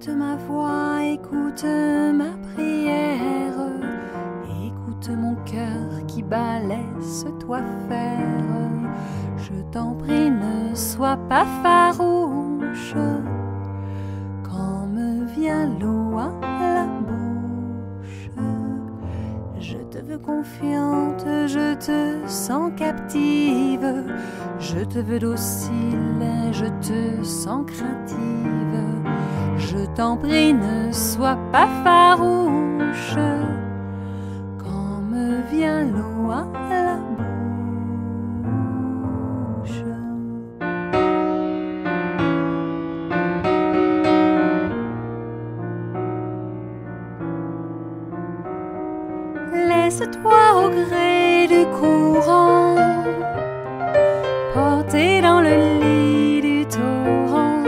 Écoute ma voix, écoute ma prière, écoute mon cœur qui bat, laisse-toi faire. Je t'en prie, ne sois pas farouche quand me vient l'eau à la bouche. Je te veux confiante, je te sens captive, je te veux docile, je te sens craintive. Je t'en prie, ne sois pas farouche quand me vient l'eau à la bouche. Laisse-toi au gré du courant, porté dans le lit du torrent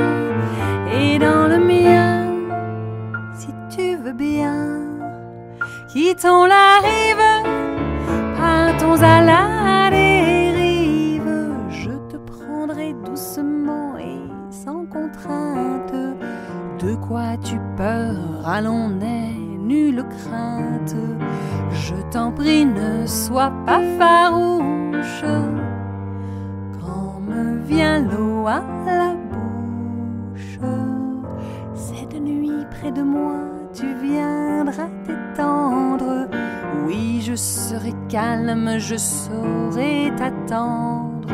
et dans le mien, si tu veux bien. Quittons la rive, partons à la dérive. Je te prendrai doucement et sans contrainte. De quoi as-tu peur? Allons, n'aie nulle crainte. Je t'en prie, ne sois pas farouche quand me vient l'eau à la bouche. Cette nuit près de moi, tu viendras t'étendre. Oui, je serai calme, je saurai t'attendre.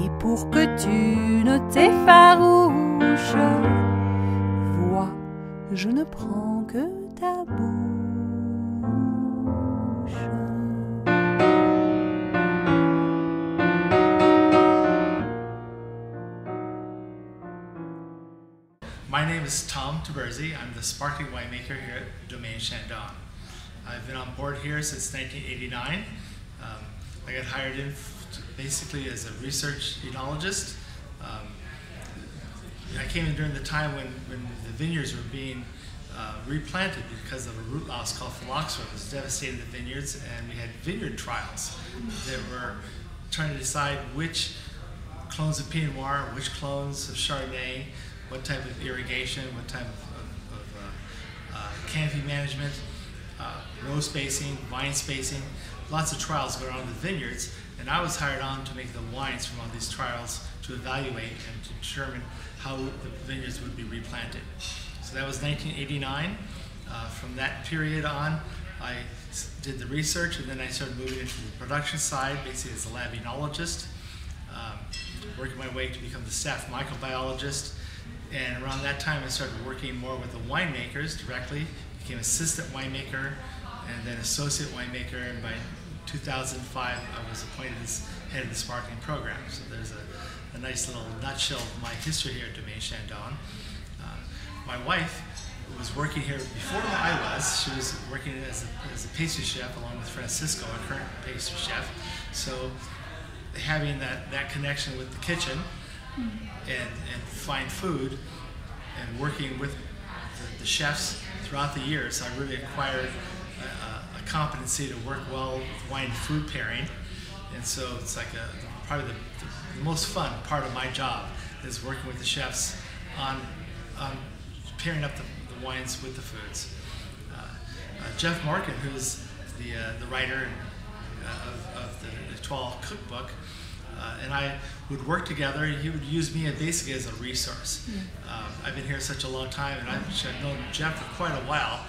Et pour que tu ne t'effarouches, vois, je ne prends que ta bouche. My name is Tom Taberzi. I'm the sparkling winemaker here at Domaine Chandon. I've been on board here since 1989. I got hired in basically as a research enologist. I came in during the time when the vineyards were being replanted because of a root loss called phylloxera. It was devastating the vineyards, and we had vineyard trials that were trying to decide which clones of Pinot Noir, which clones of Chardonnay, what type of irrigation, what type of canopy management, row spacing, vine spacing, lots of trials going on in the vineyards, and I was hired on to make the wines from all these trials to evaluate and to determine how the vineyards would be replanted. So that was 1989. From that period on, I did the research, and then I started moving into the production side, basically as a lab enologist, working my way to become the staff microbiologist. And around that time, I started working more with the winemakers directly, became assistant winemaker, and then associate winemaker. And by 2005, I was appointed as head of the sparkling program. So there's a nice little nutshell of my history here at Domaine Chandon. My wife was working here before I was. She was working as a pastry chef along with Francisco, our current pastry chef. So having that connection with the kitchen and fine food and working with the chefs throughout the years, I really acquired a competency to work well with wine and food pairing. And so it's like probably the most fun part of my job is working with the chefs on pairing up the wines with the foods. Jeff Morgan, who's the writer of the 12 cookbook, and I would work together. He would use me basically as a resource. I've been here such a long time, and I've known Jeff for quite a while,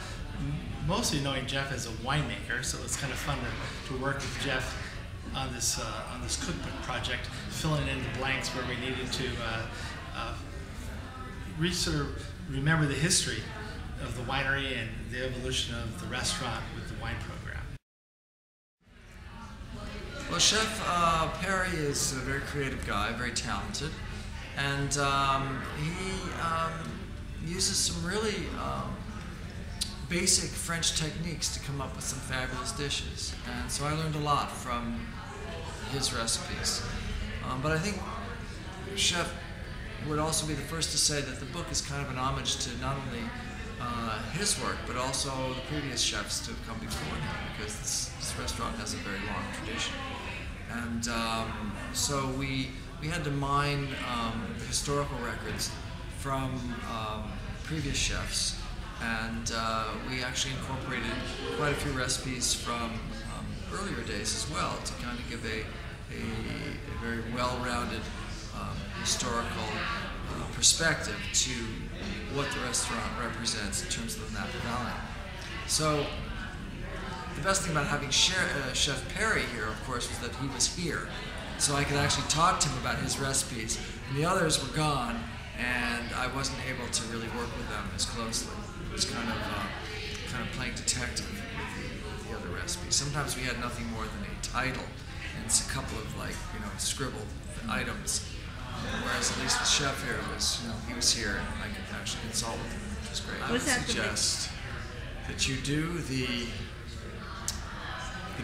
mostly knowing Jeff as a winemaker, so it's kind of fun to work with Jeff on this cookbook project, filling in the blanks where we needed to sort of remember the history of the winery and the evolution of the restaurant with the wine program. Well, Chef Perry is a very creative guy, very talented, and he uses some really basic French techniques to come up with some fabulous dishes. And so I learned a lot from his recipes. But I think Chef would also be the first to say that the book is kind of an homage to not only his work, but also the previous chefs to have come before him, because this restaurant has a very long tradition. And so we had to mine the historical records from previous chefs, and we actually incorporated quite a few recipes from earlier days as well to kind of give a very well-rounded historical perspective to what the restaurant represents in terms of the Napa Valley. So the best thing about having Chef Perry here, of course, was that he was here. So I could actually talk to him about his recipes. And the others were gone, and I wasn't able to really work with them as closely. It was kind of playing detective with the other recipes. Sometimes we had nothing more than a title and a couple of scribbled items. Whereas at least with Chef here, he was here, and I could actually consult with him, which was great. I would suggest that you do the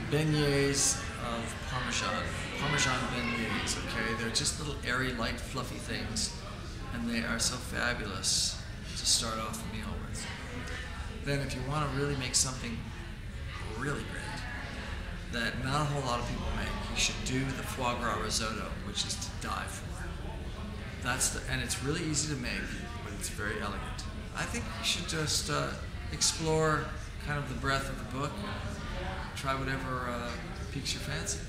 beignets of Parmesan beignets, okay? They're just little airy, light, fluffy things, and they are so fabulous to start off a meal with. Then if you want to really make something really great that not a whole lot of people make, you should do the foie gras risotto, which is to die for. And it's really easy to make, but it's very elegant. I think you should just explore kind of the breadth of the book and try whatever piques your fancy.